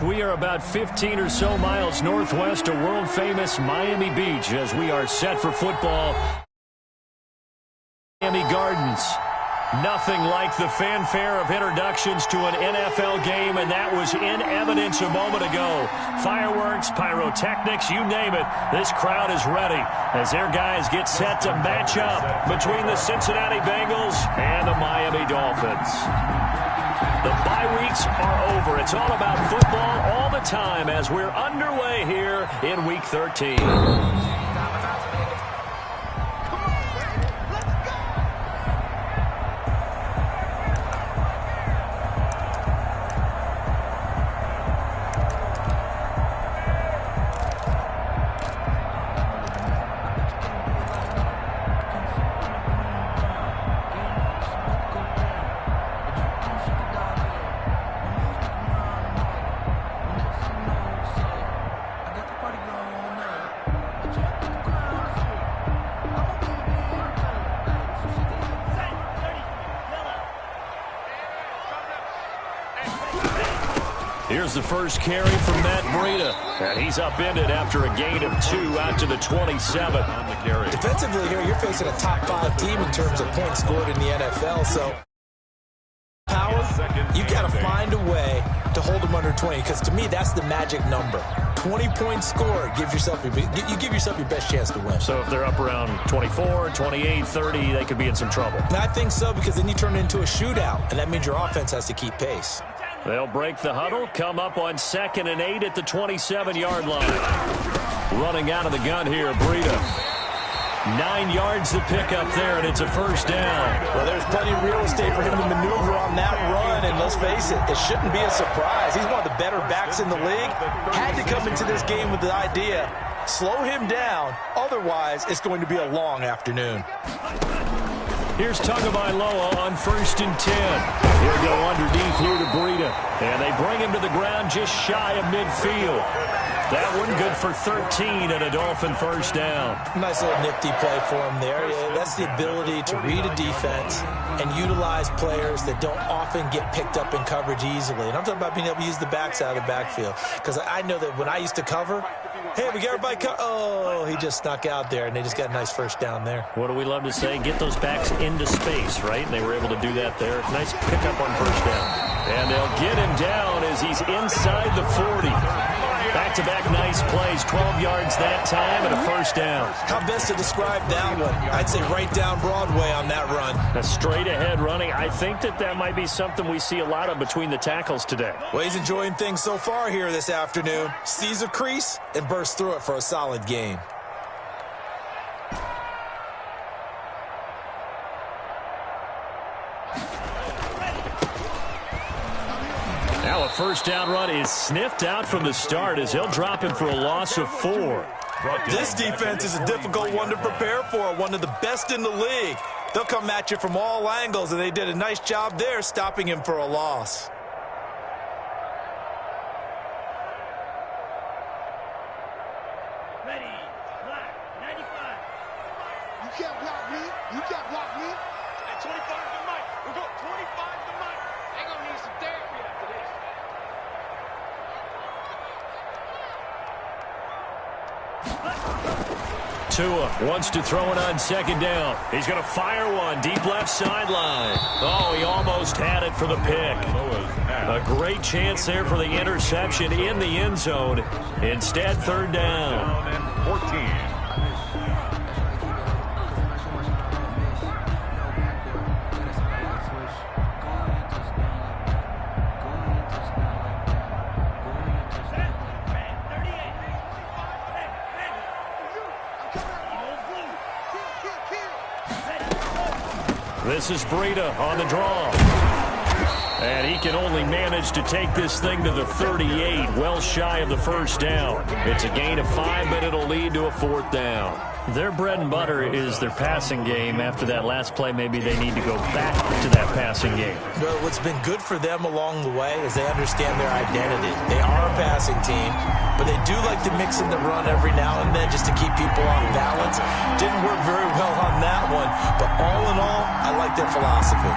We are about 15 or so miles northwest of world-famous Miami Beach as we are set for football. Miami Gardens. Nothing like the fanfare of introductions to an NFL game, and that was in evidence a moment ago. Fireworks, pyrotechnics, you name it. This crowd is ready as their guys get set to match up between the Cincinnati Bengals and the Miami Dolphins. The bye weeks are over. It's all about football all the time as we're underway here in Week 13. Here's the first carry from Matt Breida, and he's upended after a gain of 2 out to the 27 on the carry. Defensively here, you're facing a top-5 team in terms of points scored in the NFL, so power, you've got to find a way to hold them under 20, because to me, that's the magic number. 20 points scored, you give yourself your best chance to win. So if they're up around 24, 28, 30, they could be in some trouble. And I think so, because then you turn it into a shootout, and that means your offense has to keep pace. They'll break the huddle, come up on 2nd and 8 at the 27-yard line. Running out of the gun here, Breida. 9 yards to pick up there, and it's a first down. Well, there's plenty of real estate for him to maneuver on that run, and let's face it, it shouldn't be a surprise. He's one of the better backs in the league. Had to come into this game with the idea, slow him down, otherwise it's going to be a long afternoon. Here's Tagovailoa on 1st and 10. He'll go underneath here to Breida. And they bring him to the ground just shy of midfield. That one good for 13 and a Dolphin first down. Nice little nifty play for him there. Yeah, that's the ability to read a defense and utilize players that don't often get picked up in coverage easily. And I'm talking about being able to use the backs out of the backfield. Because I know that when I used to cover, hey, we got everybody oh, he just snuck out there, and they just got a nice first down there. What do we love to say? Get those backs into space, right? And they were able to do that there. Nice pickup on first down. And they'll get him down as he's inside the 40. Back-to-back nice plays, 12 yards that time and a first down. How best to describe that one? I'd say right down Broadway on that run. A straight-ahead running. I think that might be something we see a lot of between the tackles today. Well, he's enjoying things so far here this afternoon. Sees a crease and bursts through it for a solid gain. Now a first down run is sniffed out from the start as they'll drop him for a loss of 4. This defense is a difficult one to prepare for, one of the best in the league. They'll come at you from all angles, and they did a nice job there stopping him for a loss. Ready, black, 95. You can't block me. You can't block me. At 25 to Mike. We're going 25 to Mike. They're going to need some therapy after this. Tua wants to throw it on 2nd down. He's going to fire one deep left sideline. Oh, he almost had it for the pick. A great chance there for the interception in the end zone. Instead, 3rd down. 14. This is Breida on the draw. And he can only manage to take this thing to the 38, well shy of the first down. It's a gain of 5, but it'll lead to a 4th down. Their bread and butter is their passing game. After that last play, maybe they need to go back to that passing game. Well, what's been good for them along the way is they understand their identity. They are a passing team, but they do like to mix in the run every now and then just to keep people off balance. Didn't work very well on that one, but all in all, I like their philosophy.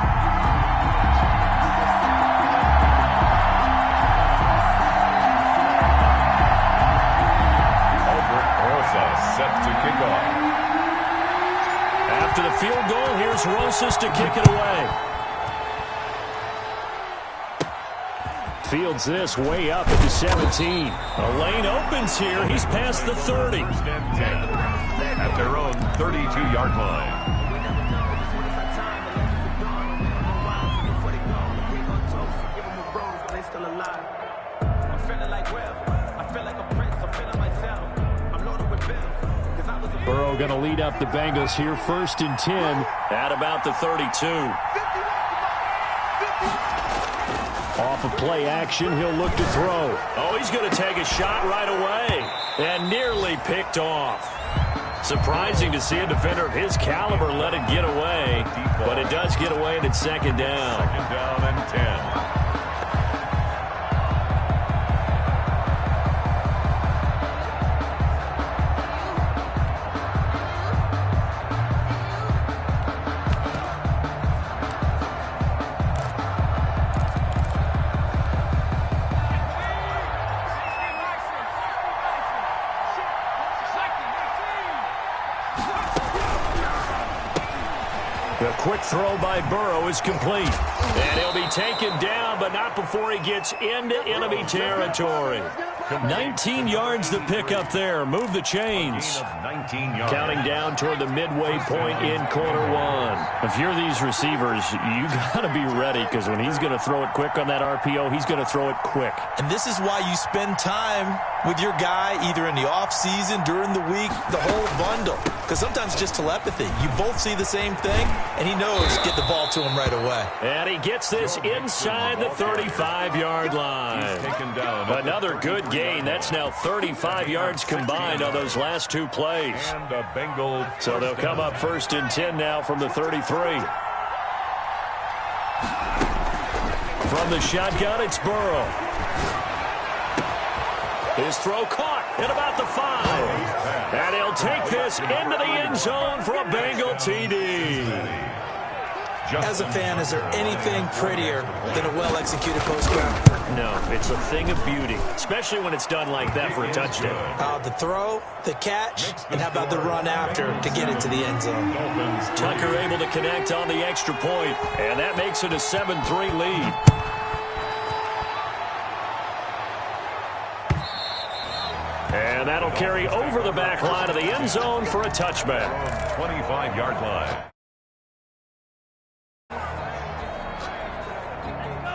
here's Rosas to kick it away. Fields this way up at the 17. A lane opens here. He's past the 30. At their own 32-yard line. Burrow going to lead up the Bengals here, 1st and 10 at about the 32. Off of play action, he'll look to throw. Oh, he's going to take a shot right away and nearly picked off. Surprising to see a defender of his caliber let it get away, but it does get away and it's 2nd down. 2nd down and 10. The quick throw by Burrow is complete. And he'll be taken down, but not before he gets into enemy territory. 19 yards to pick up there. Move the chains. 19 yards. Counting down toward the midway point in quarter 1. If you're these receivers, you got to be ready because when he's going to throw it quick on that RPO, he's going to throw it quick. And this is why you spend time with your guy either in the offseason, during the week, the whole bundle. Because sometimes it's just telepathy. You both see the same thing, and he knows get the ball to him right away. And he gets this inside the 35-yard line. Taken down. Another good gain. That's now 35 yards combined on those last 2 plays. And a Bengals. So they'll come up 1st and 10 now from the 33. From the shotgun, it's Burrow. His throw caught at about the 5. And he'll take this into the end zone for a Bengal TD. As a fan, is there anything prettier than a well-executed postcard? No, it's a thing of beauty, especially when it's done like that for a touchdown. The throw, the catch, and how about the run after to get it to the end zone? Tucker able to connect on the extra point, and that makes it a 7-3 lead. And that'll carry over the back line of the end zone for a touchback. 25-yard line.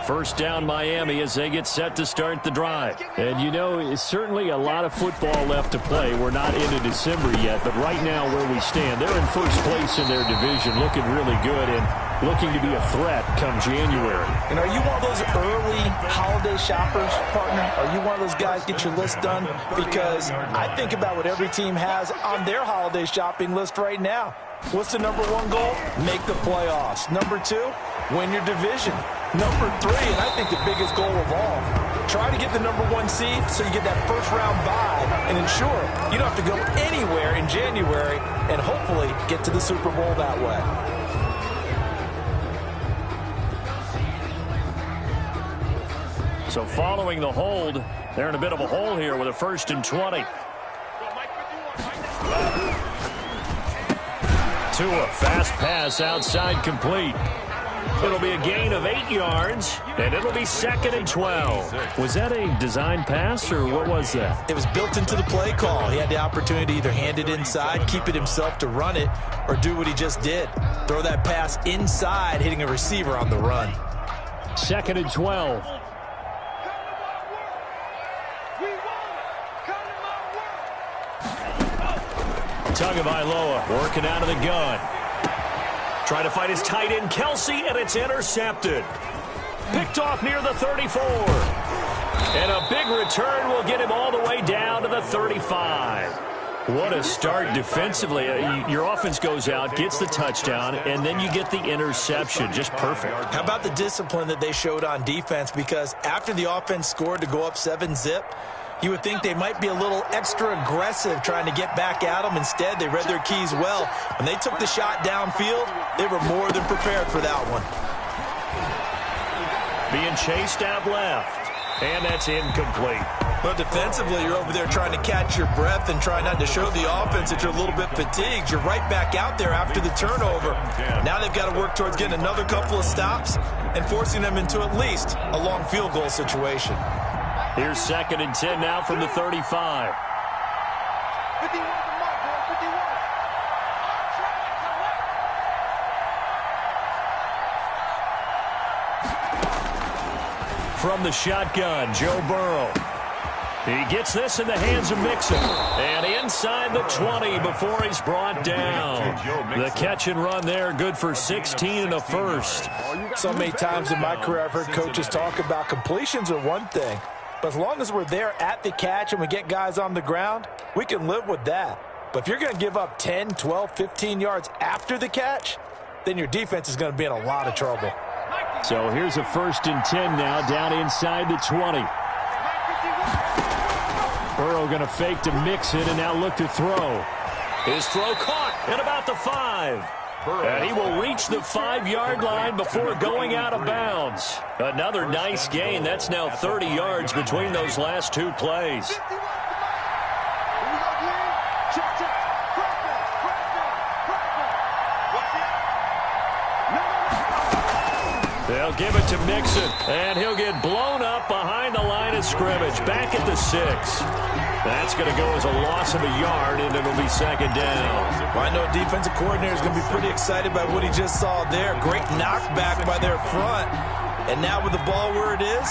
1st down Miami as they get set to start the drive. And you know, it's certainly a lot of football left to play. We're not into December yet, but right now where we stand, they're in 1st place in their division, looking really good and looking to be a threat come January. And are you one of those early holiday shoppers, partner? Are you one of those guys get your list done? Because I think about what every team has on their holiday shopping list right now. What's the number 1 goal? Make the playoffs. Number 2, win your division. Number 3, and I think the biggest goal of all, try to get the number 1 seed so you get that 1st round bye and ensure you don't have to go anywhere in January and hopefully get to the Super Bowl that way. So following the hold, they're in a bit of a hole here with a 1st and 20. Tua, fast pass outside complete. It'll be a gain of 8 yards, and it'll be 2nd and 12. Was that a design pass, or what was that? It was built into the play call. He had the opportunity to either hand it inside, keep it himself to run it, or do what he just did. Throw that pass inside, hitting a receiver on the run. 2nd and 12. Tagovailoa working out of the gun. Trying to fight his tight end, Kelsey, and it's intercepted. Picked off near the 34. And a big return will get him all the way down to the 35. What a start defensively. Your offense goes out, gets the touchdown, and then you get the interception. Just perfect. How about the discipline that they showed on defense? Because after the offense scored to go up 7-zip, you would think they might be a little extra aggressive trying to get back at them. Instead, they read their keys well. When they took the shot downfield, they were more than prepared for that one. Being chased out left, and that's incomplete. Well, defensively, you're over there trying to catch your breath and try not to show the offense that you're a little bit fatigued. You're right back out there after the turnover. Now they've got to work towards getting another couple of stops and forcing them into at least a long field goal situation. Here's 2nd and 10 now from the 35. 51 to Mark, boy, 51. From the shotgun, Joe Burrow. He gets this in the hands of Mixon. And inside the 20 before he's brought down. The catch and run there, good for 16 and a first. So many times in my career I've heard coaches talk about completions are one thing. But as long as we're there at the catch and we get guys on the ground, we can live with that. But if you're going to give up 10, 12, 15 yards after the catch, then your defense is going to be in a lot of trouble. So here's a 1st and 10 now, down inside the 20. Burrow going to fake to Mixon and now look to throw. His throw caught at about the 5. And he will reach the 5-yard line before going out of bounds. Another nice gain. That's now 30 yards between those last 2 plays. They'll give it to Mixon, and he'll get blown up behind the line of scrimmage, back at the 6. That's going to go as a loss of a yard, and it'll be 2nd down. Well, I know defensive coordinator is going to be pretty excited by what he just saw there. Great knockback by their front. And now with the ball where it is,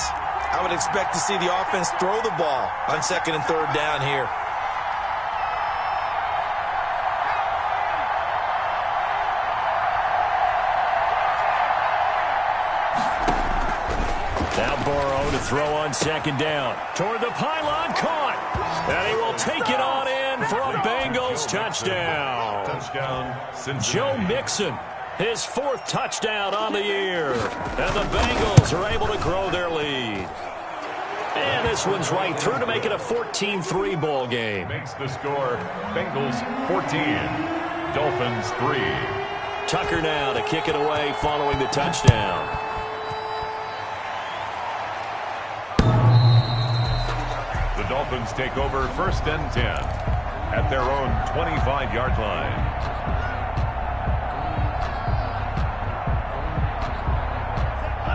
I would expect to see the offense throw the ball on 2nd and 3rd down here. Now Burrow to throw on 2nd down. Toward the pylon, caught. And he will take it on in for a Bengals touchdown. Touchdown, Joe Mixon, his 4th touchdown on the year. And the Bengals are able to grow their lead. And this one's right through to make it a 14-3 ball game. Makes the score Bengals 14, Dolphins 3. Tucker now to kick it away following the touchdown. The Dolphins take over 1st and 10 at their own 25-yard line.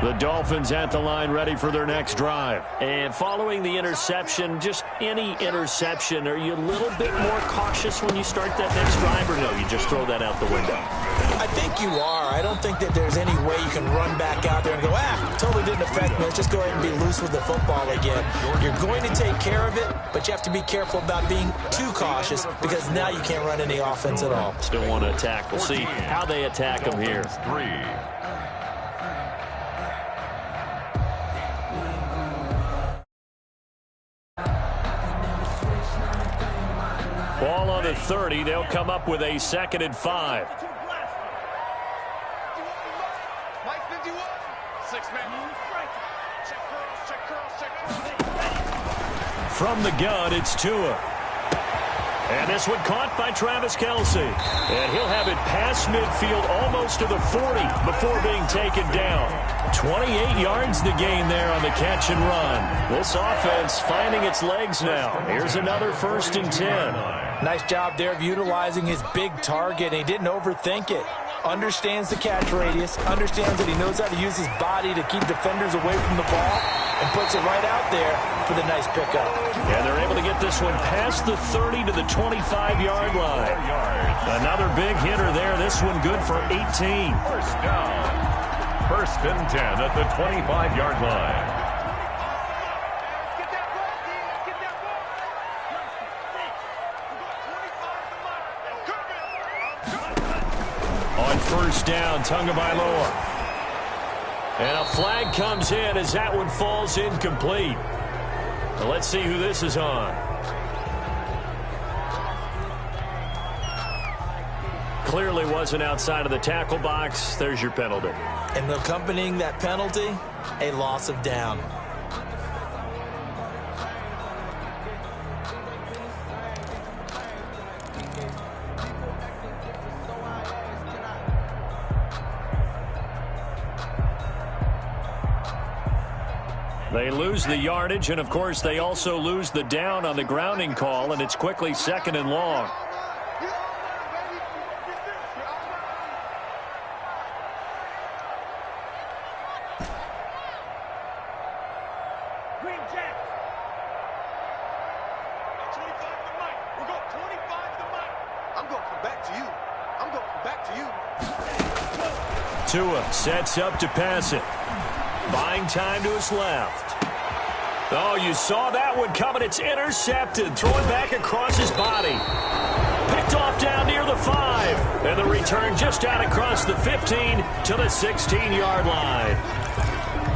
The Dolphins at the line ready for their next drive. And following the interception, just any interception, are you a little bit more cautious when you start that next drive, or no, you just throw that out the window? I think you are. I don't think that there's any way you can run back out there and go, totally didn't affect me. Let's just go ahead and be loose with the football again. You're going to take care of it, but you have to be careful about being too cautious because now you can't run any offense at all. Still want to attack. We'll see how they attack them here. 3. Ball on the 30. They'll come up with a 2nd and 5. Mike 51. 6-man. Check curls, check curls. From the gun, it's Tua. And this one caught by Travis Kelce. And he'll have it past midfield almost to the 40 before being taken down. 28 yards the gain there on the catch and run. This offense finding its legs now. Here's another 1st and 10. Nice job there of utilizing his big target, and he didn't overthink it. Understands the catch radius, understands that he knows how to use his body to keep defenders away from the ball, and puts it right out there for the nice pickup. And they're able to get this one past the 30 to the 25-yard line. Another big hitter there. This one good for 18. 1st down. 1st and 10 at the 25-yard line. On 1st down, Tagovailoa. And a flag comes in as that one falls incomplete. Well, let's see who this is on. Clearly wasn't outside of the tackle box. There's your penalty. And accompanying that penalty, a loss of down. They lose the yardage, and, of course, they also lose the down on the grounding call, and it's quickly 2nd and long. Tua sets up to pass it. Buying time to his left. Oh, you saw that one coming. It's intercepted. Throwing back across his body. Picked off down near the 5. And the return just out across the 15 to the 16-yard line.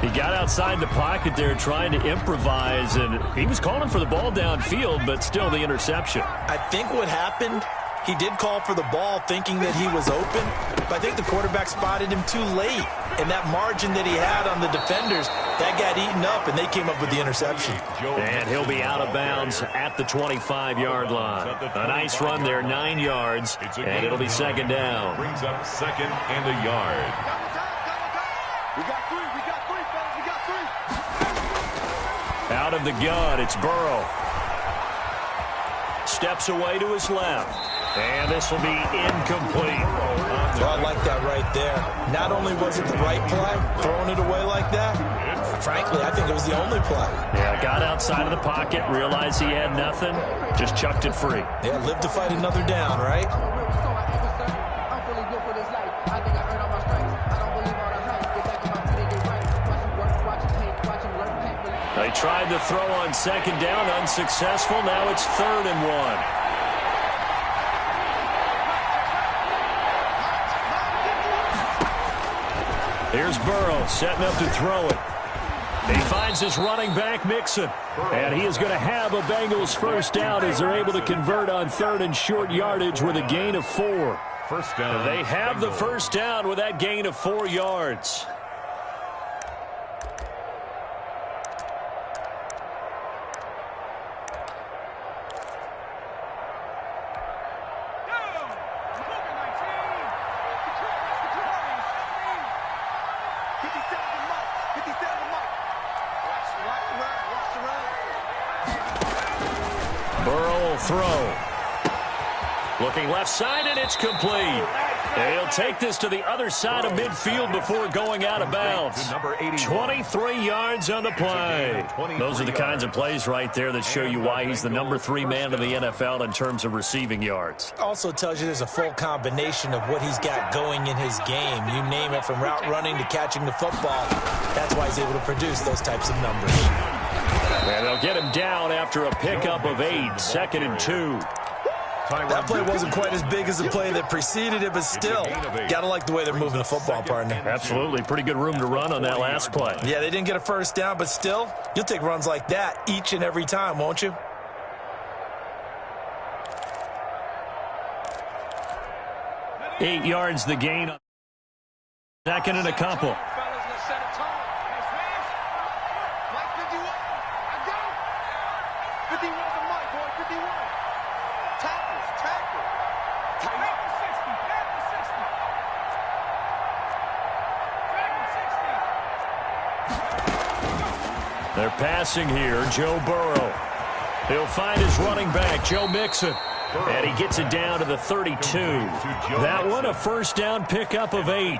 He got outside the pocket there trying to improvise, and he was calling for the ball downfield, but still the interception. I think what happened, he did call for the ball thinking that he was open, but I think the quarterback spotted him too late. And that margin that he had on the defenders, that got eaten up, and they came up with the interception. And he'll be out of bounds at the 25-yard line. A nice run there, 9 yards, and it'll be 2nd down. Brings up 2nd and a yard. We got 3, fellas, we got 3. Out of the gun, it's Burrow. Steps away to his left. And this will be incomplete. Well, I like that right there. Not only was it the right play, throwing it away like that, frankly, I think it was the only play. Yeah, got outside of the pocket, realized he had nothing, just chucked it free. Yeah, live to fight another down, right? They tried to throw on 2nd down, unsuccessful. Now it's 3rd and 1. Here's Burrow setting up to throw it. He finds his running back, Mixon. And he is going to have a Bengals first down as they're able to convert on 3rd and short yardage with a gain of 4. First down. They have the first down with that gain of 4 yards. Burrow will throw. Looking left side, and it's complete. He'll take this to the other side of midfield before going out of bounds. 23 yards on the play. Those are the kinds of plays right there that show you why he's the number 3 man in the NFL in terms of receiving yards. Also tells you there's a full combination of what he's got going in his game. You name it, from route running to catching the football. That's why he's able to produce those types of numbers. And they'll get him down after a pickup of 8, 2nd and 2. That play wasn't quite as big as the play that preceded it, but still, got to like the way they're moving the football, partner. Absolutely. Pretty good room to run on that last play. Yeah, they didn't get a first down, but still, you'll take runs like that each and every time, won't you? Eight yards the gain. 2nd and a couple. They're passing here, Joe Burrow. He'll find his running back, Joe Mixon. And he gets it down to the 32. That one, a first down pickup of 8.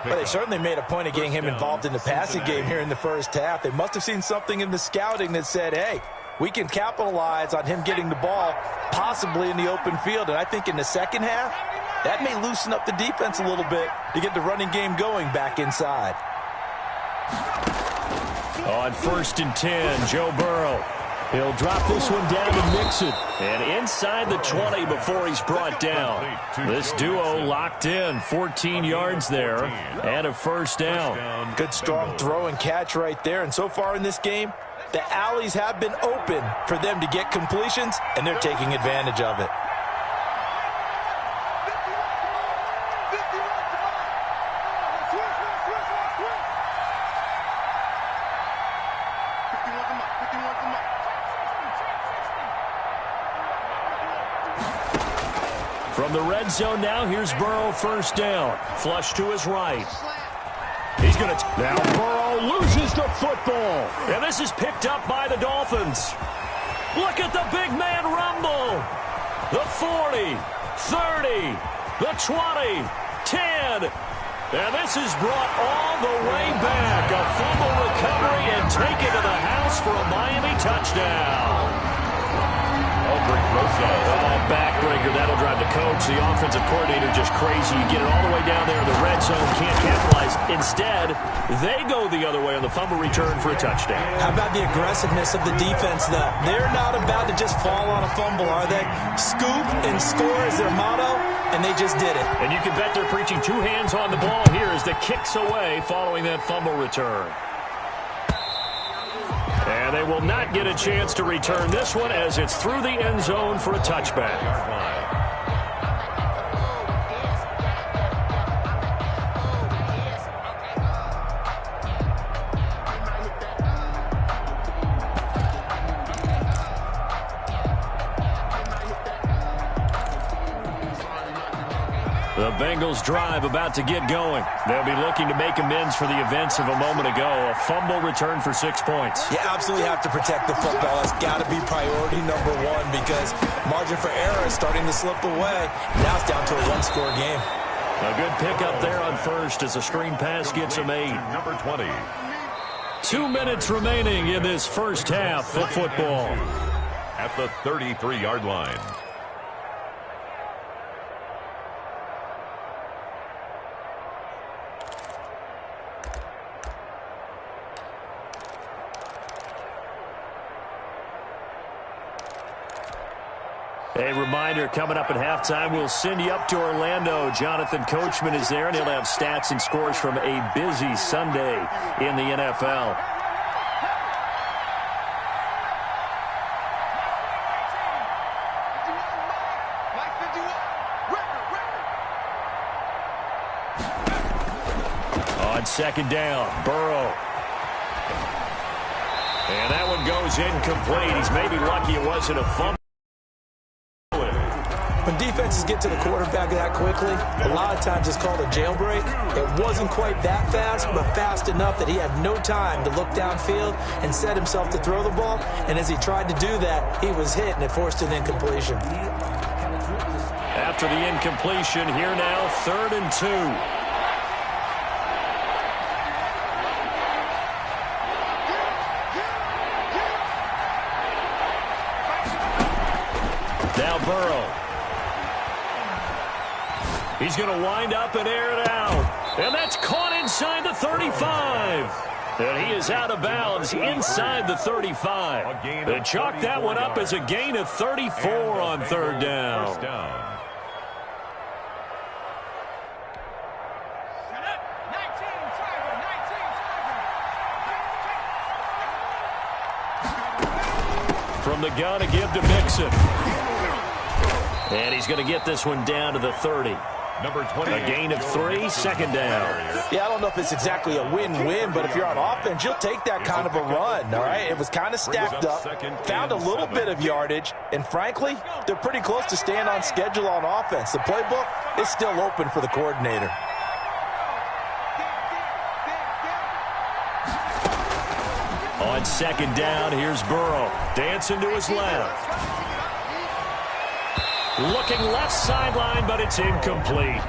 Well, they certainly made a point of getting him involved in the passing game here in the first half. They must have seen something in the scouting that said, hey, we can capitalize on him getting the ball possibly in the open field. And I think in the second half, that may loosen up the defense a little bit to get the running game going back inside. On 1st and 10, Joe Burrow. He'll drop this one down to Mixon. And inside the 20 before he's brought down. This duo locked in. 14 yards there and a first down. Good strong throw and catch right there. And so far in this game, the alleys have been open for them to get completions, and they're taking advantage of it. From the red zone now, here's Burrow, first down. Flush to his right. He's going to... Now Burrow loses the football. And this is picked up by the Dolphins. Look at the big man rumble. The 40, 30, the 20, 10. And this is brought all the way back. A fumble recovery and taken to the house for a Miami touchdown. Backbreaker. That'll drive the coach, the offensive coordinator, just crazy. You get it all the way down there in the red zone, can't capitalize. Instead, they go the other way on the fumble return for a touchdown. How about the aggressiveness of the defense, though? They're not about to just fall on a fumble, are they? Scoop and score is their motto, and they just did it. And you can bet they're preaching two hands on the ball here as the kicks away following that fumble return. And they will not get a chance to return this one as it's through the end zone for a touchback. The Bengals drive about to get going. They'll be looking to make amends for the events of a moment ago. A fumble return for 6 points. You absolutely have to protect the football. It's got to be priority number one because margin for error is starting to slip away. Now it's down to a one-score game. A good pickup there on first as a screen pass gets him 8. Number 20. 2 minutes remaining in this first half of football. At the 33-yard line. A reminder, coming up at halftime, we'll send you up to Orlando. Jonathan Coachman is there, and he'll have stats and scores from a busy Sunday in the NFL. On second down, Burrow. And that one goes incomplete. He's maybe lucky it wasn't a fumble. When defenses get to the quarterback that quickly, a lot of times it's called a jailbreak. It wasn't quite that fast, but fast enough that he had no time to look downfield and set himself to throw the ball. And as he tried to do that, he was hit, and it forced an incompletion. After the incompletion, here now, 3rd and 2. Now Burrow. He's going to wind up and air it out. And that's caught inside the 35. And he is out of bounds inside the 35. They chalk that one up as a gain of 34 on 3rd down. First down. From the gun to give to Mixon. And he's going to get this one down to the 30. Number 20. A gain of 3, 2nd down. Yeah, I don't know if it's exactly a win-win, but if you're on offense, you'll take that kind of a run, all right? It was kind of stacked up, found a little bit of yardage, and frankly, they're pretty close to staying on schedule on offense. The playbook is still open for the coordinator. On 2nd down, here's Burrow. Dancing to his left. Looking left sideline, but it's incomplete.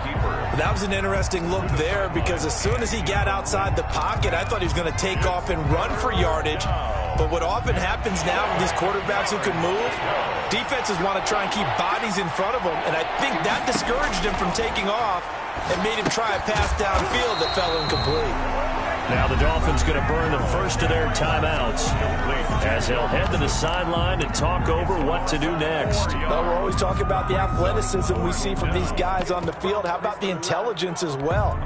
That was an interesting look there because as soon as he got outside the pocket, I thought he was going to take off and run for yardage. But what often happens now with these quarterbacks who can move, defenses want to try and keep bodies in front of them, and I think that discouraged him from taking off and made him try a pass downfield that fell incomplete. Now the Dolphins going to burn the first of their timeouts as they'll head to the sideline and talk over what to do next. Well, we're always talking about the athleticism we see from these guys on the field. How about the intelligence as well?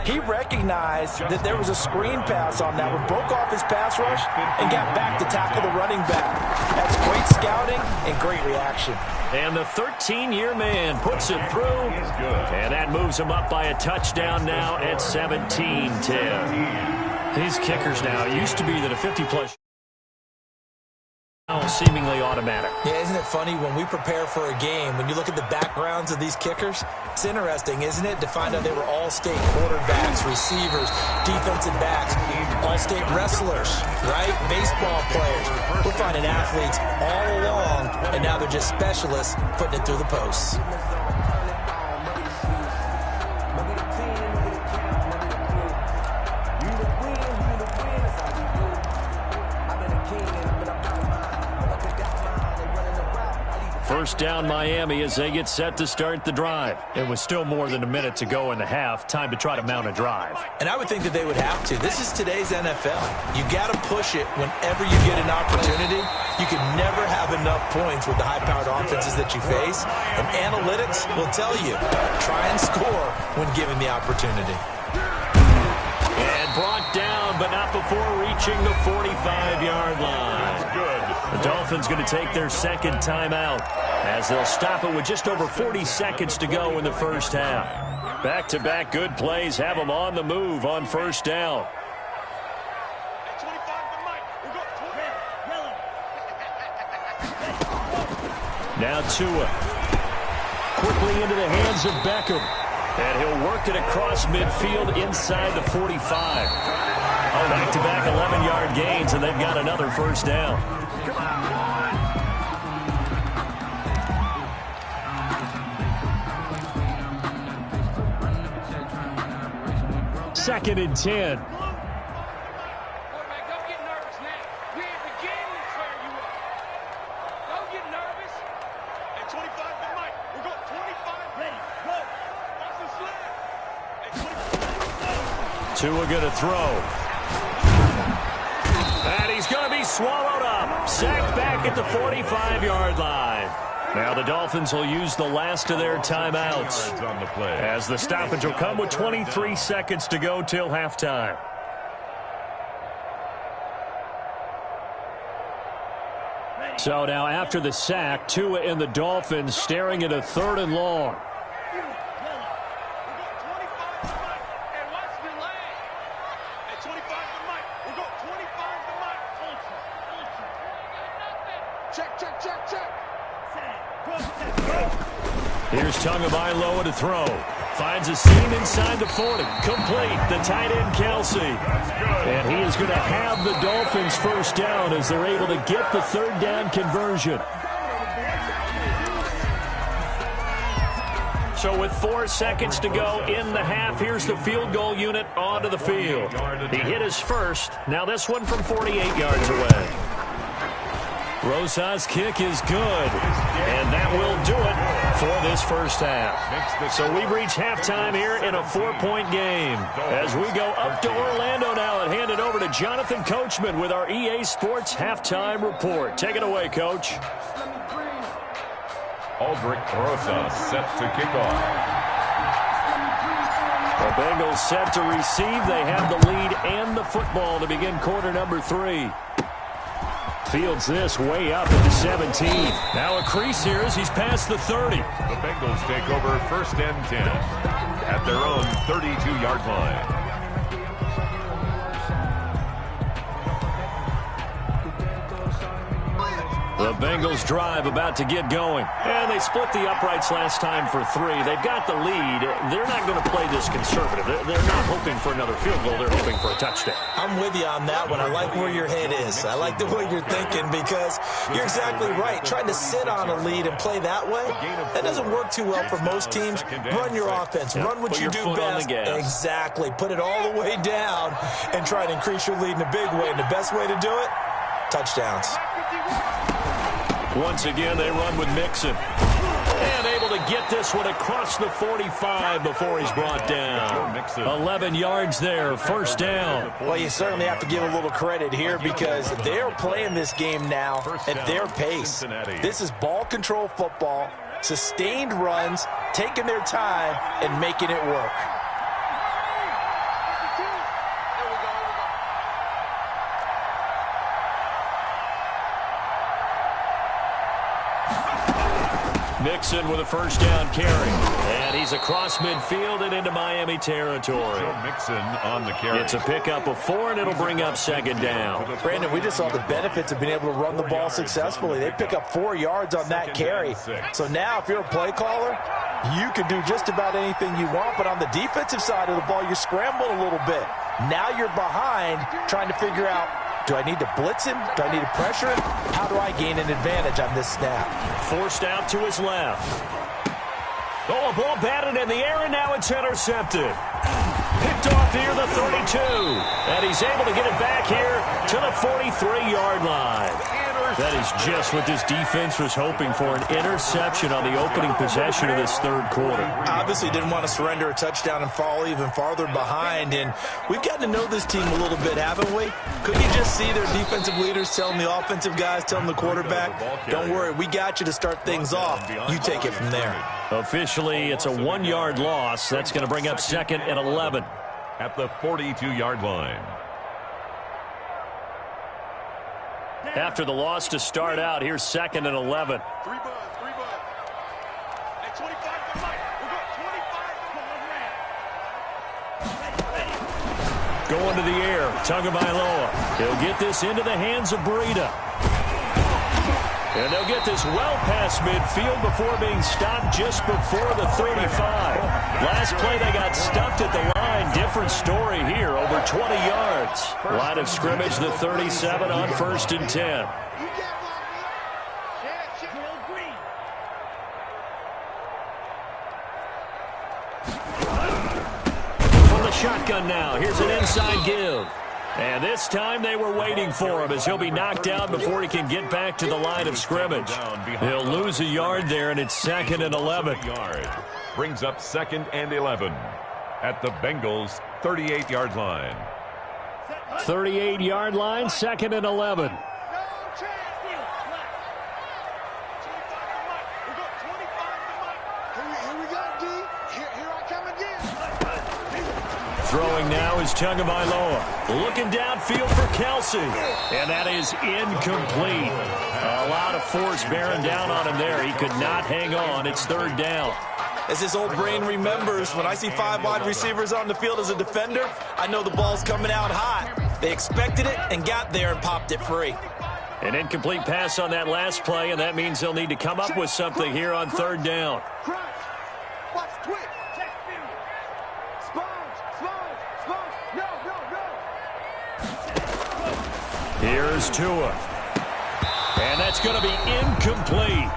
He recognized that there was a screen pass on that one, broke off his pass rush, and got back to tackle the running back. That's great scouting and great reaction. And the 13-year man puts it through, and that moves him up by a touchdown now at 17-10. These kickers now, it used to be that a 50-plus Seemingly automatic. Yeah, isn't it funny when we prepare for a game, when you look at the backgrounds of these kickers, it's interesting, isn't it, to find out they were all-state quarterbacks, receivers, defensive backs, all-state wrestlers, right? Baseball players. We're finding athletes all along, and now they're just specialists putting it through the posts. First down Miami as they get set to start the drive. It was still more than a minute to go in the half. Time to try to mount a drive. And I would think that they would have to. This is today's NFL. You got to push it whenever you get an opportunity. You can never have enough points with the high-powered offenses that you face. And analytics will tell you, try and score when given the opportunity. And brought down, but not before reaching the 45-yard line. Good. The Dolphins going to take their second timeout as they'll stop it with just over 40 seconds to go in the first half. Back-to-back good plays have them on the move on first down. Now Tua. Quickly into the hands of Beckham. And he'll work it across midfield inside the 45. Back-to-back 11-yard gains, and they've got another first down. Second and 10. Quarterback, don't get nervous now. We at the game to tear you up. Don't get nervous. At 25 to Mike. We're going 25. Ready, go. Watch the slide. Tua going to throw. And he's going to be swallowed up. Sacked back at the 45-yard line. Now the Dolphins will use the last of their timeouts On the play. as the stoppage will come with 23 seconds to go till halftime. So now after the sack, Tua and the Dolphins staring at a 3rd and long. Here's Tagovailoa to throw. Finds a seam inside the 40. Complete. The tight end, Kelsey. And he is going to have the Dolphins first down as they're able to get the 3rd down conversion. So with 4 seconds to go in the half, here's the field goal unit onto the field. He hit his first. Now this one from 48 yards away. Rosa's kick is good, and that will do it for this first half. So we've reached halftime here in a 4-point game. As we go up to Orlando now and hand it over to Jonathan Coachman with our EA Sports Halftime Report. Take it away, Coach. Aldrich Rosa set to kick off. The Bengals set to receive. They have the lead and the football to begin quarter number 3. Fields this way up at the 17. Now a crease here as he's past the 30. The Bengals take over 1st and 10 at their own 32-yard line. The Bengals drive about to get going. And they split the uprights last time for 3. They've got the lead. They're not going to play this conservative. They're not hoping for another field goal. They're hoping for a touchdown. I'm with you on that one. I like where your head is. I like the way you're thinking because you're exactly right. Trying to sit on a lead and play that way, that doesn't work too well for most teams. Run your offense. Run what you do best. Exactly. Put it all the way down and try to increase your lead in a big way. And the best way to do it, touchdowns. Once again, they run with Mixon. And able to get this one across the 45 before he's brought down. 11 yards there, first down. Well, you certainly have to give a little credit here because they're playing this game now at their pace. This is ball control football, sustained runs, taking their time, and making it work. Mixon with a first down carry. And he's across midfield and into Miami territory. Mixon on the carry. It's a pickup of 4, and it'll bring up second down. Brandon, we just saw the benefits of being able to run the ball successfully. They pick up 4 yards on that carry. So now if you're a play caller, you can do just about anything you want. But on the defensive side of the ball, you scramble a little bit. Now you're behind trying to figure out, do I need to blitz him? Do I need to pressure him? How do I gain an advantage on this snap? Forced out to his left. Oh, a ball batted in the air, and now it's intercepted. Picked off here, the 32. And he's able to get it back here to the 43-yard line. That is just what this defense was hoping for, an interception on the opening possession of this third quarter. Obviously didn't want to surrender a touchdown and fall even farther behind, and we've gotten to know this team a little bit, haven't we? Couldn't you just see their defensive leaders telling the offensive guys, telling the quarterback, don't worry, we got you to start things off. You take it from there. Officially, it's a 1-yard loss. That's going to bring up second and 11. At the 42-yard line. After the loss to start out, here's second and 11. 3 buds. At 25 to Mike. We'll go 25 to Going to the air, Tagovailoa. He'll get this into the hands of Breida. And they'll get this well past midfield before being stopped just before the 35. Last play, they got stuffed at the line. Different story here, over 20 yards. Line of scrimmage, the 37 on 1st and 10. From the shotgun now, here's an inside give. And this time they were waiting for him as he'll be knocked down before he can get back to the line of scrimmage. He'll lose a yard there, and it's second and 11. Brings up second and 11 at the Bengals' 38-yard line. 38-yard line, second and 11. Throwing now is Tagovailoa. Looking downfield for Kelsey. And that is incomplete. A lot of force bearing down on him there. He could not hang on. It's third down. As this old brain remembers, when I see 5 wide receivers on the field as a defender, I know the ball's coming out hot. They expected it and got there and popped it free. An incomplete pass on that last play, and that means they'll need to come up with something here on third down. Here's Tua. And that's going to be incomplete.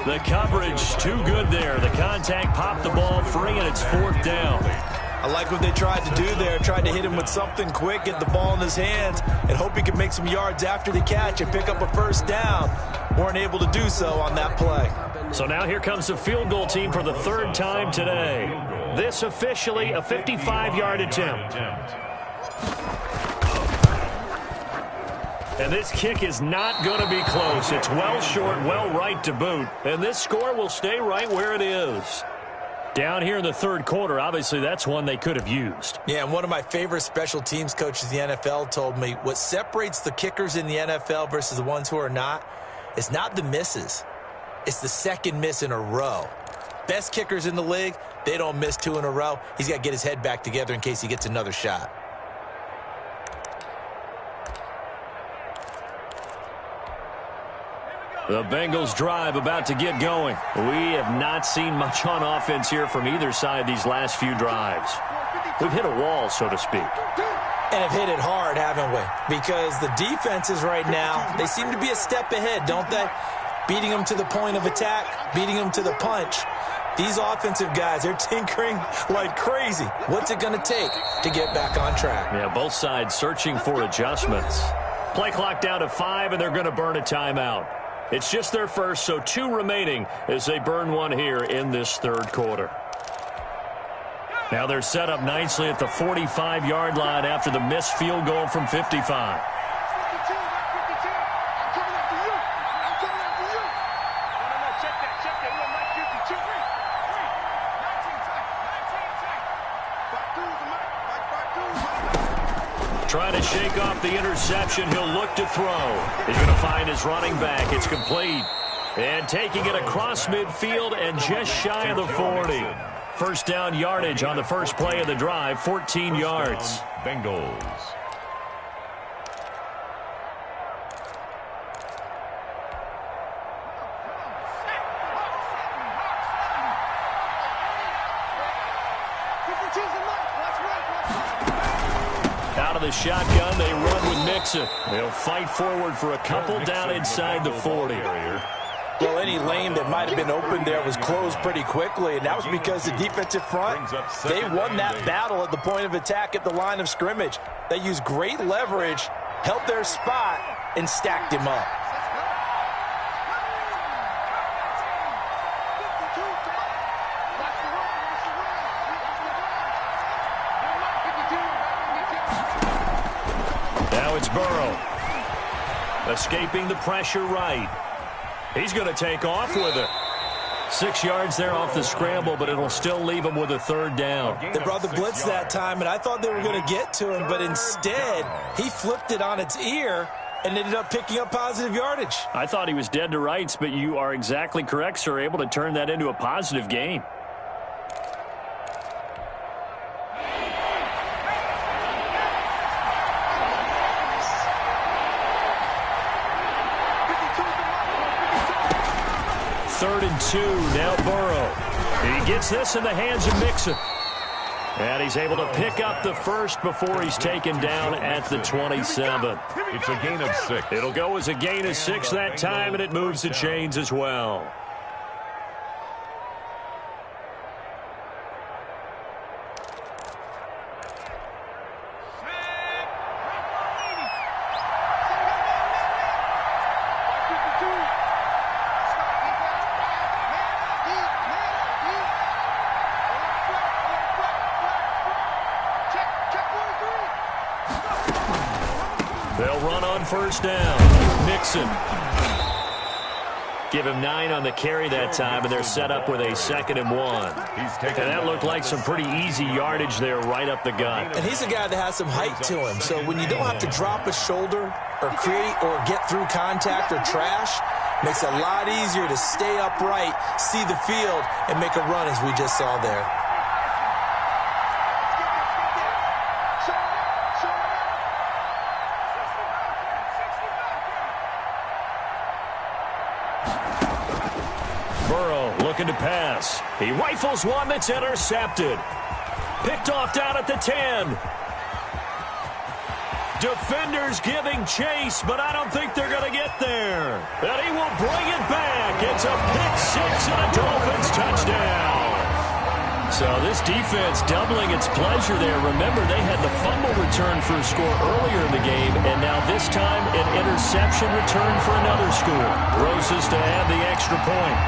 The coverage too good there. The contact popped the ball free, and it's fourth down. I like what they tried to do there. Tried to hit him with something quick, get the ball in his hands, and hope he could make some yards after the catch and pick up a first down. Weren't able to do so on that play. So now here comes the field goal team for the third time today. This officially a 55-yard attempt. And this kick is not going to be close. It's well short, well right to boot. And this score will stay right where it is. Down here in the third quarter, obviously that's one they could have used. Yeah, and one of my favorite special teams coaches in the NFL told me what separates the kickers in the NFL versus the ones who are not is not the misses. It's the second miss in a row. Best kickers in the league, they don't miss 2 in a row. He's got to get his head back together in case he gets another shot. The Bengals drive about to get going. We have not seen much on offense here from either side these last few drives. We've hit a wall, so to speak. And have hit it hard, haven't we? Because the defenses right now, they seem to be a step ahead, don't they? Beating them to the point of attack, beating them to the punch. These offensive guys, they're tinkering like crazy. What's it going to take to get back on track? Yeah, both sides searching for adjustments. Play clock down to 5, and they're going to burn a timeout. It's just their first, so 2 remaining as they burn one here in this third quarter. Now they're set up nicely at the 45-yard line after the missed field goal from 55. Trying to shake off the interception. He'll look to throw. He's going to find his running back. It's complete. And taking it across midfield and just shy of the 40. First down yardage on the first play of the drive, 14 yards. Bengals. Out of the shotgun, they run with Mixon. They'll fight forward for a couple down inside the 40. Well, any lane that might have been open there was closed pretty quickly, and that was because the defensive front, they won that battle at the point of attack at the line of scrimmage. They used great leverage, held their spot, and stacked him up. Now it's Burrow. Escaping the pressure right. He's going to take off with it. 6 yards there off the scramble, but it'll still leave him with a third down. They brought the blitz that time, and I thought they were going to get to him, but instead, he flipped it on its ear and ended up picking up positive yardage. I thought he was dead to rights, but you are exactly correct, sir. Able to turn that into a positive gain. Third and 2, now Burrow. He gets this in the hands of Mixon. And he's able to pick up the first before he's taken down at the 27. It's a gain of 6. It'll go as a gain of 6 that time, and it moves the chains as well. They'll run on first down. Mixon. Give him 9 on the carry that time, and they're set up with a 2nd and 1. And that looked like some pretty easy yardage there right up the gut. And he's a guy that has some height to him, so when you don't have to drop a shoulder or create or get through contact or trash, makes it a lot easier to stay upright, see the field, and make a run as we just saw there. Looking to pass. He rifles one that's intercepted. Picked off down at the 10. Defenders giving chase, but I don't think they're going to get there. And he will bring it back. It's a pick 6 and a Dolphins touchdown. So this defense doubling its pleasure there. Remember, they had the fumble return for a score earlier in the game, and now this time an interception return for another score. Roses to add the extra point.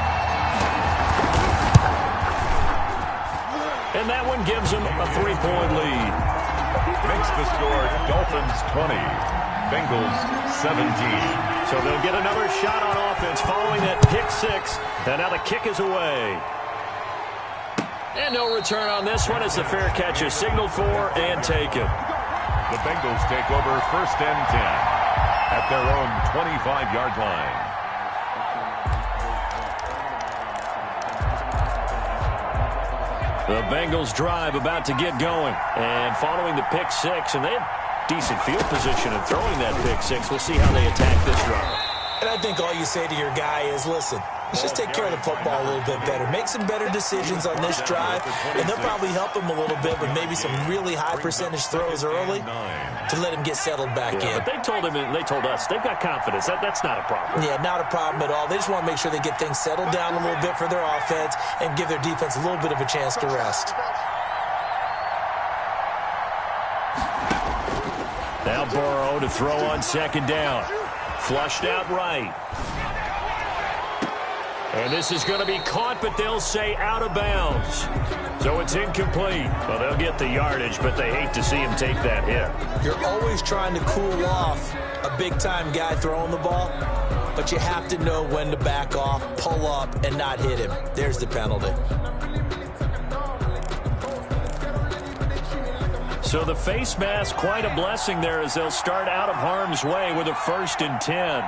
And that one gives them a 3-point lead. Makes the score Dolphins 20, Bengals 17. So they'll get another shot on offense following that pick 6. And now the kick is away. And no return on this one as the fair catch is signaled for and taken. The Bengals take over 1st and 10 at their own 25-yard line. The Bengals drive about to get going. And following the pick 6, and they have decent field position in throwing that pick 6. We'll see how they attack this drive. And I think all you say to your guy is, listen, let's just take care of the football a little bit better. Make some better decisions on this drive, and they'll probably help him a little bit with maybe some really high percentage throws early to let him get settled back in. But they told him, and they told us, they've got confidence. That's not a problem. Yeah, not a problem at all. They just want to make sure they get things settled down a little bit for their offense and give their defense a little bit of a chance to rest. Now Burrow to throw on 2nd down. Flushed out right. And this is going to be caught, but they'll say out of bounds. So it's incomplete. Well, they'll get the yardage, but they hate to see him take that hit. You're always trying to cool off a big-time guy throwing the ball, but you have to know when to back off, pull up, and not hit him. There's the penalty. So the face mask, quite a blessing there as they'll start out of harm's way with a 1st and 10.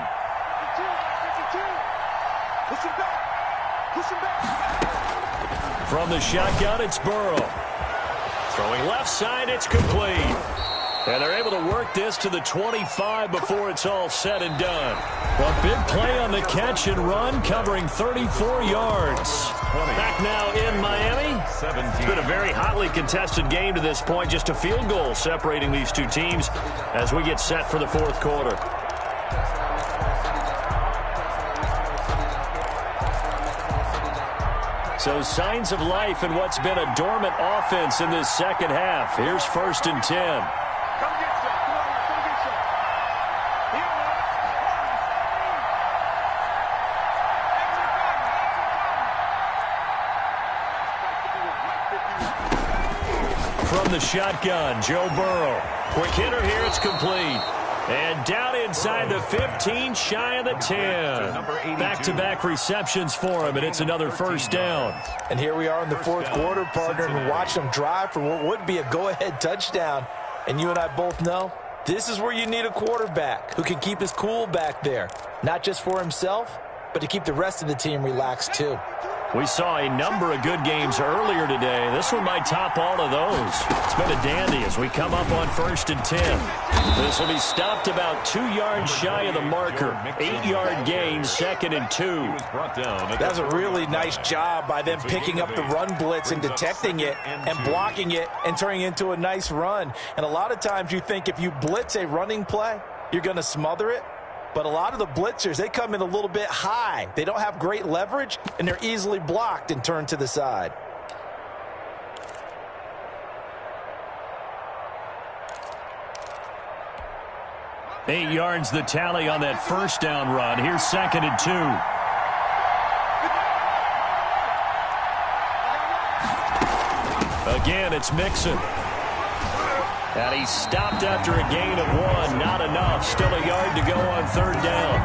Push him back. Push him back. From the shotgun, it's Burrow. Throwing left side, it's complete. And they're able to work this to the 25 before it's all said and done. A big play on the catch and run, covering 34 yards. Back now in Miami. It's been a very hotly contested game to this point. Just a field goal separating these two teams as we get set for the fourth quarter. So signs of life in what's been a dormant offense in this second half. Here's 1st and 10. Come get some. Come on here. Come get some. Here, man. From the shotgun, Joe Burrow. Quick hitter here, it's complete. And down inside the 15, shy of the 10. Back-to-back receptions for him, and it's another first down. And here we are in the fourth quarter, partner, and watch them drive for what would be a go-ahead touchdown. And you and I both know this is where you need a quarterback who can keep his cool back there, not just for himself, but to keep the rest of the team relaxed too. We saw a number of good games earlier today. This one might top all of those. It's been a dandy as we come up on 1st and 10. This will be stopped about 2 yards shy of the marker. 8-yard gain, 2nd and 2. That's a really nice job by them picking up the run blitz and detecting it and blocking it and turning it into a nice run. And a lot of times you think if you blitz a running play, you're going to smother it. But a lot of the blitzers, they come in a little bit high. They don't have great leverage, and they're easily blocked and turned to the side. Eight yards the tally on that first down run. Here's 2nd and 2. Again, it's Mixon. And he stopped after a gain of 1. Not enough. Still a yard to go on 3rd down.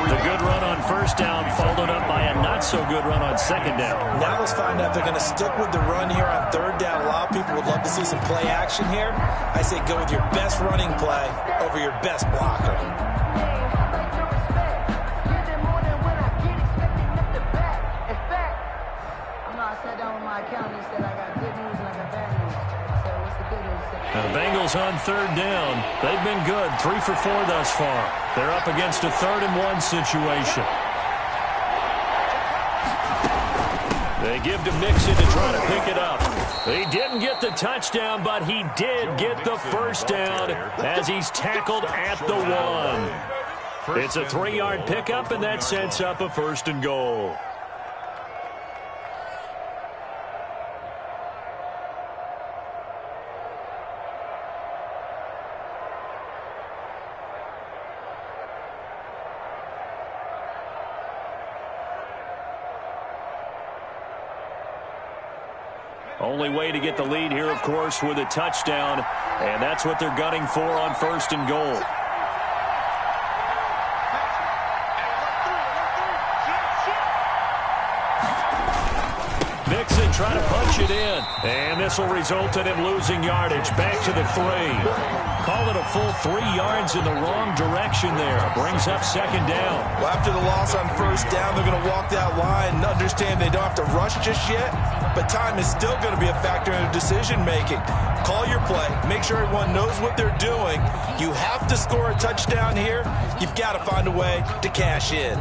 The good run on 1st down followed up by a not-so-good run on 2nd down. Now let's find out if they're going to stick with the run here on 3rd down. A lot of people would love to see some play action here. I say go with your best running play over your best blocker. Now the Bengals on 3rd down. They've been good. 3 for 4 thus far. They're up against a 3rd and 1 situation. They give to Mixon to try to pick it up. He didn't get the touchdown, but he did get the first down as he's tackled at the 1. It's a 3-yard pickup, and that sets up a 1st and goal. Only way to get the lead here, of course, with a touchdown, and that's what they're gunning for on 1st and goal. Mixon trying to punch it in, and this will result in him losing yardage. Back to the 3. Call it a full 3 yards in the wrong direction there. Brings up 2nd down. Well, after the loss on 1st down, they're going to walk that line and understand they don't have to rush just yet, but time is still going to be a factor in their decision-making. Call your play. Make sure everyone knows what they're doing. You have to score a touchdown here. You've got to find a way to cash in.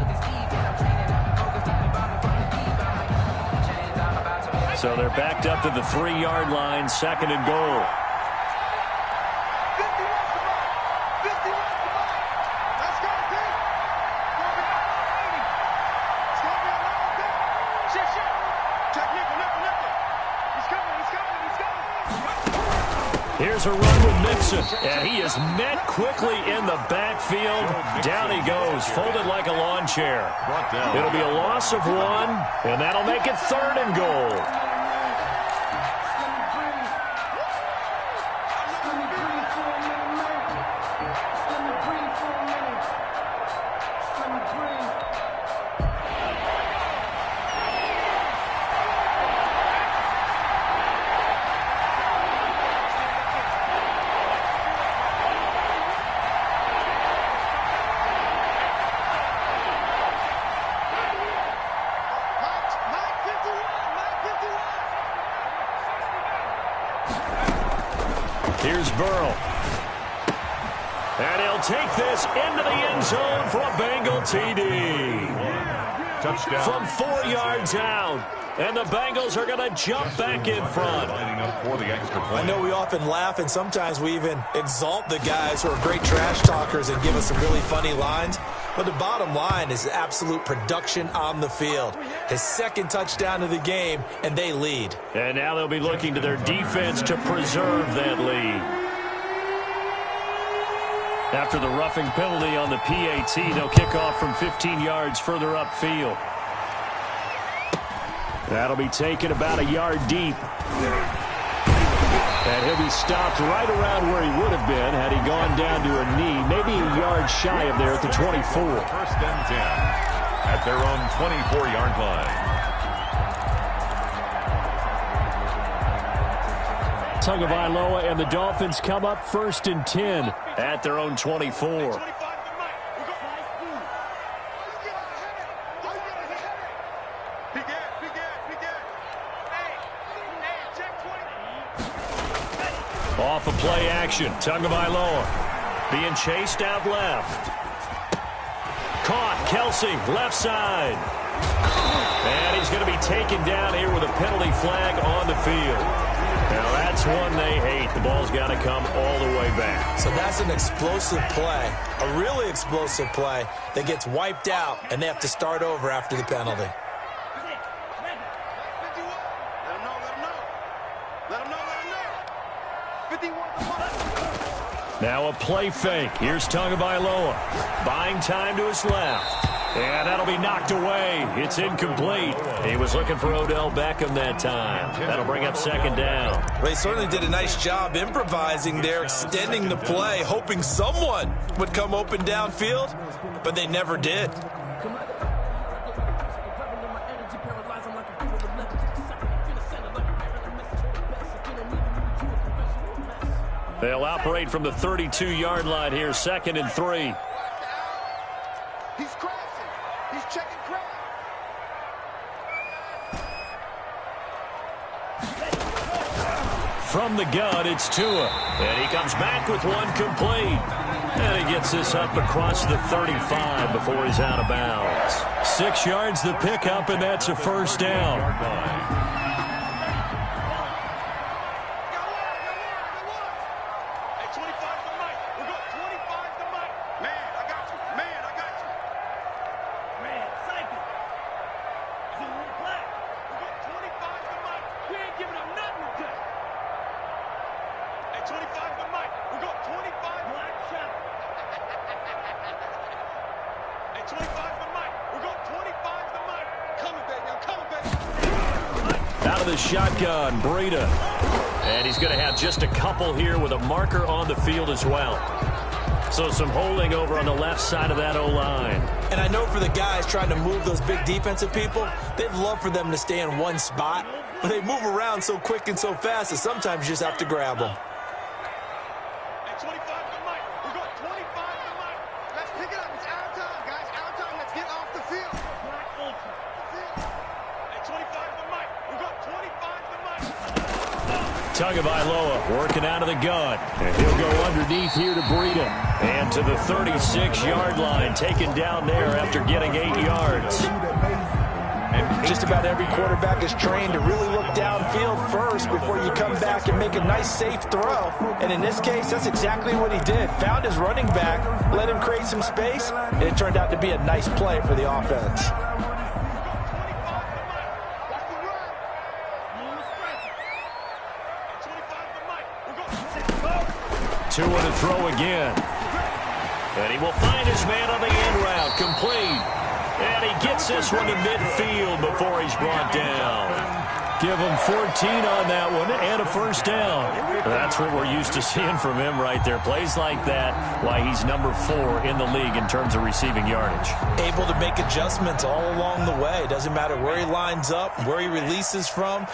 So they're backed up to the 3-yard line, 2nd and goal. Here's a run with Mixon, and he is met quickly in the backfield. Down he goes, folded like a lawn chair. It'll be a loss of 1, and that'll make it 3rd and goal. Here's Burrow. And he'll take this into the end zone for a Bengal TD. Touchdown. From 4 yards out. And the Bengals are going to jump back in front. Lining up for the extra point. I know we often laugh, and sometimes we even exalt the guys who are great trash talkers and give us some really funny lines. But the bottom line is absolute production on the field. His second touchdown of the game, and they lead. And now they'll be looking to their defense to preserve that lead. After the roughing penalty on the PAT, they'll kick off from 15 yards further upfield. That'll be taken about a yard deep. And he'll be stopped right around where he would have been had he gone down to a knee, maybe a yard shy of there at the 24. First and 10 at their own 24-yard line. Tagovailoa and the Dolphins come up first and 10 at their own 24. Off of play action, Tagovailoa being chased out left. Caught, Kelsey, left side. And he's going to be taken down here with a penalty flag on the field. Now that's one they hate. The ball's got to come all the way back. So that's an explosive play, a really explosive play that gets wiped out, and they have to start over after the penalty. Now a play fake. Here's Tagovailoa. Buying time to his left. And that'll be knocked away. It's incomplete. He was looking for Odell Beckham that time. That'll bring up second down. Well, he certainly did a nice job improvising there, extending the play, hoping someone would come open downfield, but they never did. They'll operate from the 32-yard line here, second and 3. He's crashing. He's checking crash. From the gun, it's Tua. And he comes back with one complete. And he gets this up across the 35 before he's out of bounds. 6 yards the pickup, and that's a first down. Out of the shotgun, Breida. And he's going to have just a couple here with a marker on the field as well. So some holding over on the left side of that O-line. And I know for the guys trying to move those big defensive people, they'd love for them to stay in one spot. But they move around so quick and so fast that sometimes you just have to grab them. Tagovailoa working out of the gun. And he'll go underneath here to Breida. And to the 36-yard line, taken down there after getting 8 yards. Just about every quarterback is trained to really look downfield first before you come back and make a nice, safe throw. And in this case, that's exactly what he did. Found his running back, let him create some space, and it turned out to be a nice play for the offense. Tua to throw again. And he will find his man on the end route, complete. And he gets this one to midfield before he's brought down. Give him 14 on that one and a first down. That's what we're used to seeing from him right there. Plays like that, why he's number 4 in the league in terms of receiving yardage. Able to make adjustments all along the way. Doesn't matter where he lines up, where he releases from.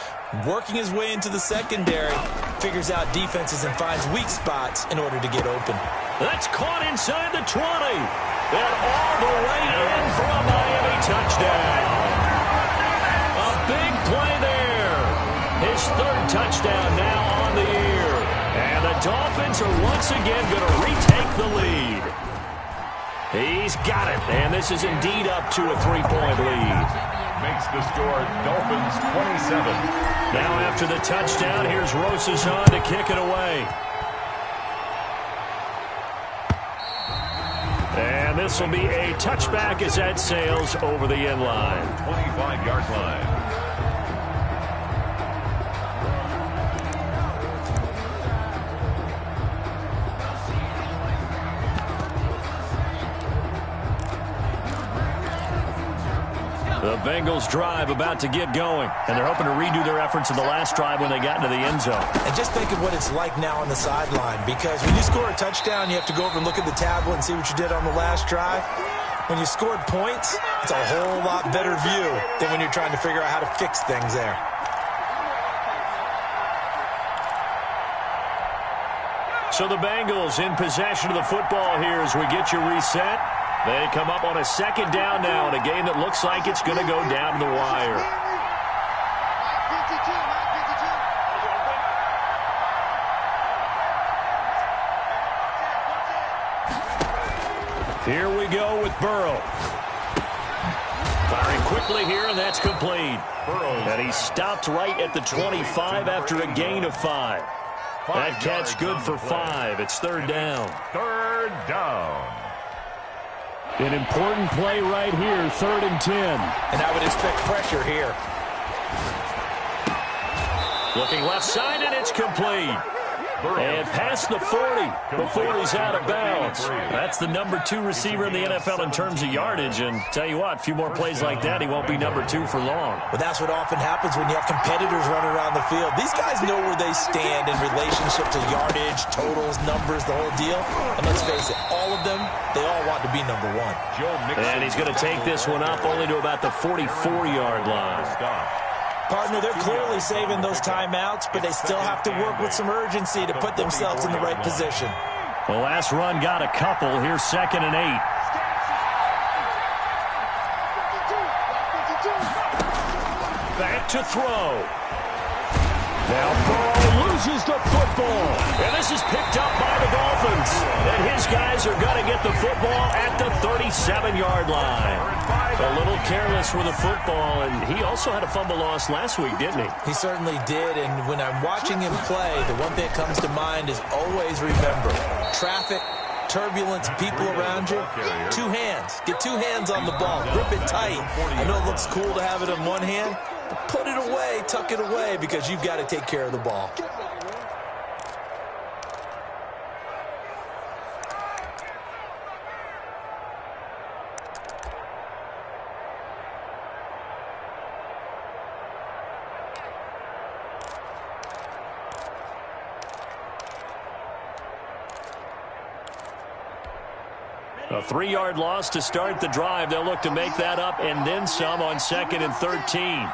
Working his way into the secondary, figures out defenses and finds weak spots in order to get open. That's caught inside the 20. And all the way in for a Miami touchdown. A big play there. His third touchdown now on the year. And the Dolphins are once again going to retake the lead. He's got it, and this is indeed up to a 3-point lead. Makes the score Dolphins 27. Now after the touchdown, here's Rosazon to kick it away. And this will be a touchback as that sails over the end line. 25-yard line. The Bengals drive about to get going, and they're hoping to redo their efforts in the last drive when they got into the end zone. And just think of what it's like now on the sideline, because when you score a touchdown, you have to go over and look at the tablet and see what you did on the last drive. When you scored points, it's a whole lot better view than when you're trying to figure out how to fix things there. So the Bengals in possession of the football here as we get you reset. They come up on a second down now in a game that looks like it's going to go down to the wire. Here we go with Burrow. Firing quickly here, and that's complete. And he stopped right at the 25 after a gain of 5. That catch good for 5. It's third down. Third down. An important play right here, 3rd and 10. And I would expect pressure here. Looking left side, and it's complete. And past the 40 before he's out of bounds. That's the number 2 receiver in the NFL in terms of yardage. And tell you what, a few more plays like that, he won't be number 2 for long. But that's what often happens when you have competitors running around the field. These guys know where they stand in relationship to yardage, totals, numbers, the whole deal. And let's face it, all of them, they all want to be number 1. And he's going to take this one up only to about the 44-yard line. Partner, they're clearly saving those timeouts, but they still have to work with some urgency to put themselves in the right position. The last run got a couple. Here's 2nd and 8. Back to throw. Now Burrow loses the football. And this is picked up by the Dolphins. And his guys are going to get the football at the 37-yard line. A little careless with the football, and he also had a fumble loss last week, didn't he? He certainly did, and when I'm watching him play, the one thing that comes to mind is always remember, traffic, turbulence, people around you, 2 hands. Get 2 hands on the ball. Grip it tight. I know it looks cool to have it in one hand, but put it away, tuck it away, because you've got to take care of the ball. A 3-yard loss to start the drive. They'll look to make that up and then some on 2nd and 13.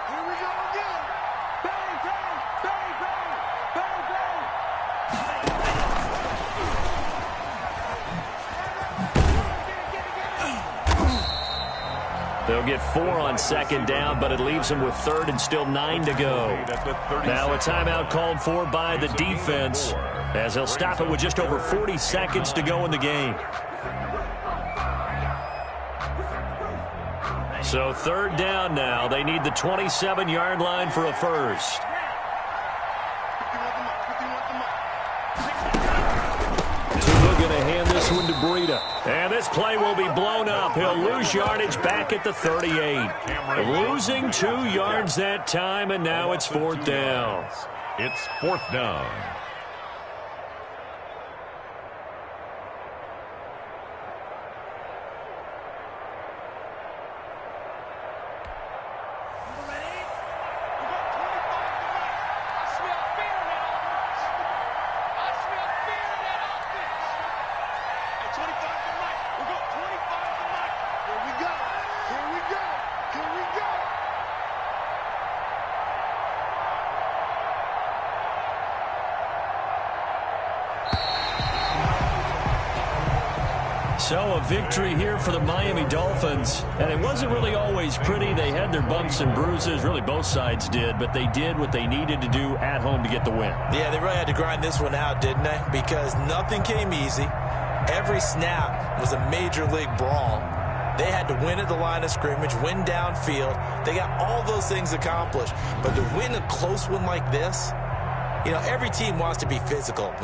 They'll get 4 on 2nd down, but it leaves them with 3rd and still 9 to go. Now a timeout called for by the defense, as they'll stop it with just over 40 seconds to go in the game. So 3rd down now. They need the 27-yard line for a first. Tua going to hand this one to Breida. And this play will be blown up. He'll lose yardage back at the 38. Losing 2 yards that time, and now it's 4th down. It's 4th down. So a victory here for the Miami Dolphins. And it wasn't really always pretty. They had their bumps and bruises. Really, both sides did. But they did what they needed to do at home to get the win. Yeah, they really had to grind this one out, didn't they? Because nothing came easy. Every snap was a major league brawl. They had to win at the line of scrimmage, win downfield. They got all those things accomplished. But to win a close one like this, you know, every team wants to be physical.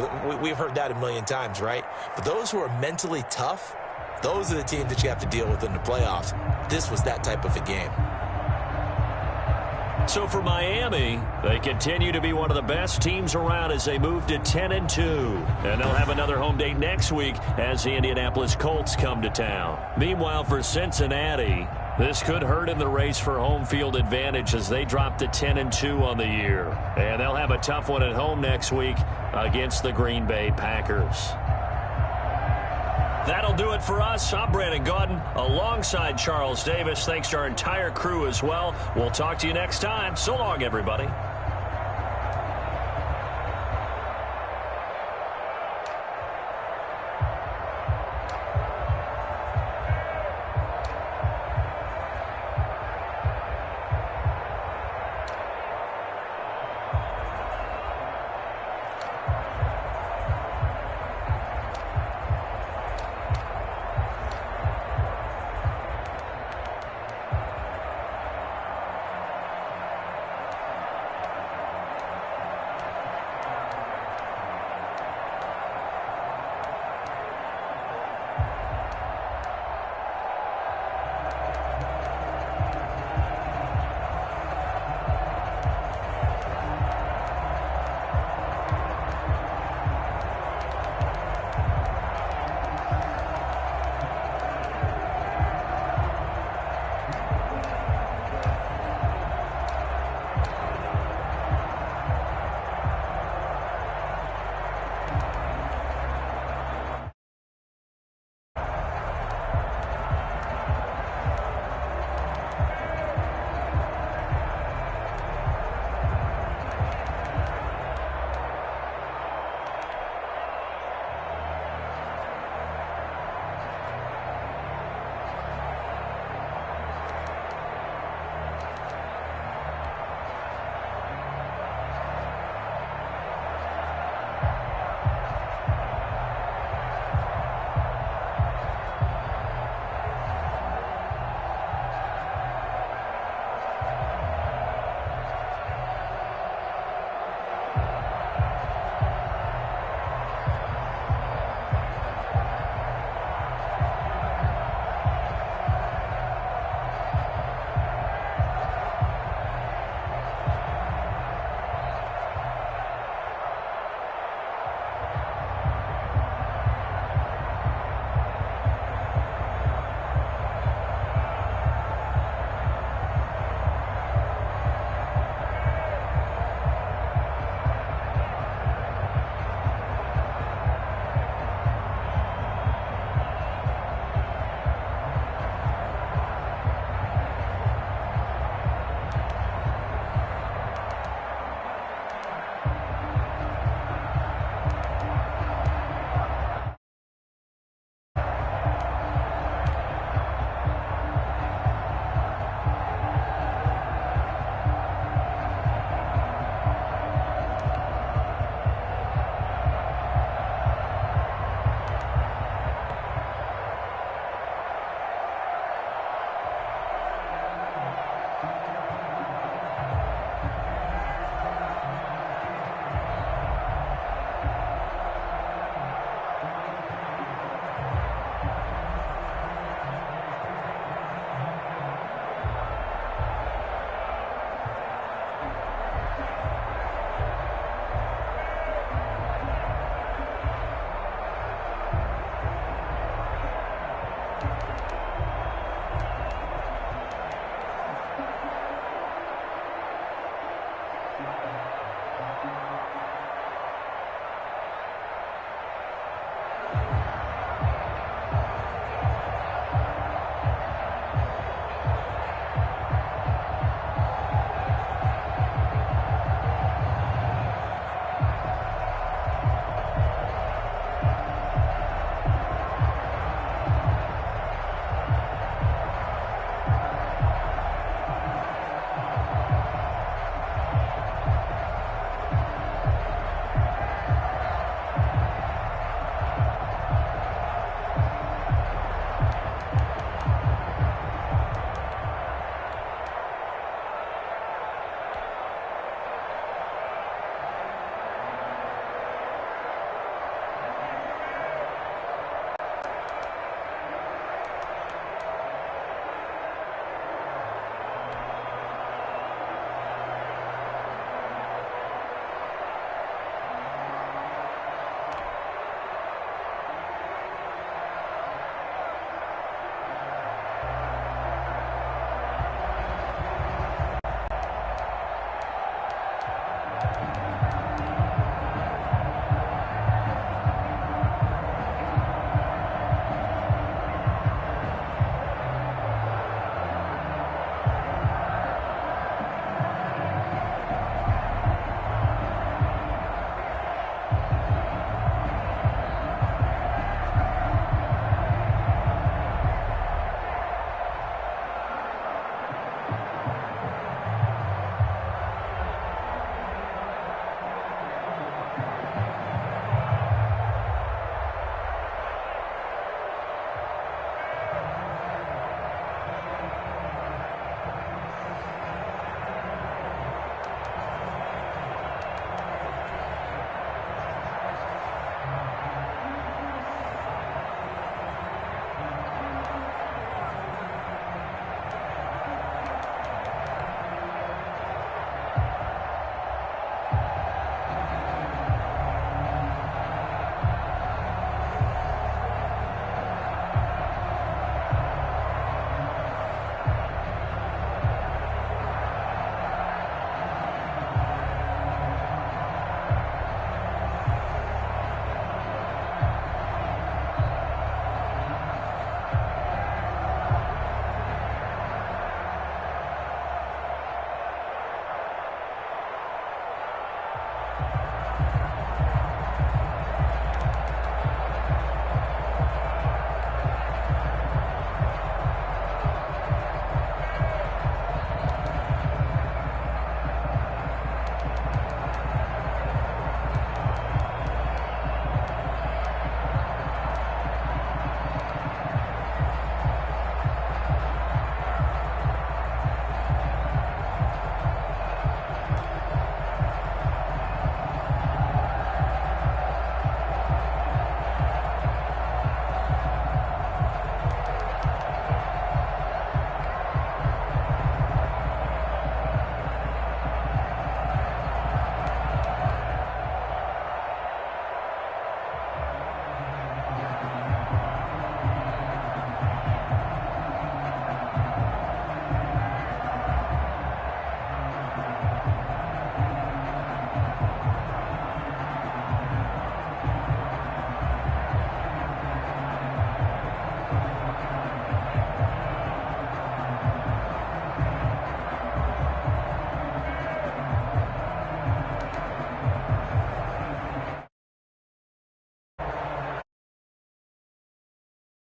We've heard that a million times, right? But those who are mentally tough, those are the teams that you have to deal with in the playoffs. This was that type of a game. So for Miami, they continue to be one of the best teams around as they move to 10-2. And they'll have another home date next week as the Indianapolis Colts come to town. Meanwhile, for Cincinnati, this could hurt in the race for home field advantage as they drop to 10-2 on the year. And they'll have a tough one at home next week against the Green Bay Packers. That'll do it for us. I'm Brandon Gaudin alongside Charles Davis. Thanks to our entire crew as well. We'll talk to you next time. So long, everybody.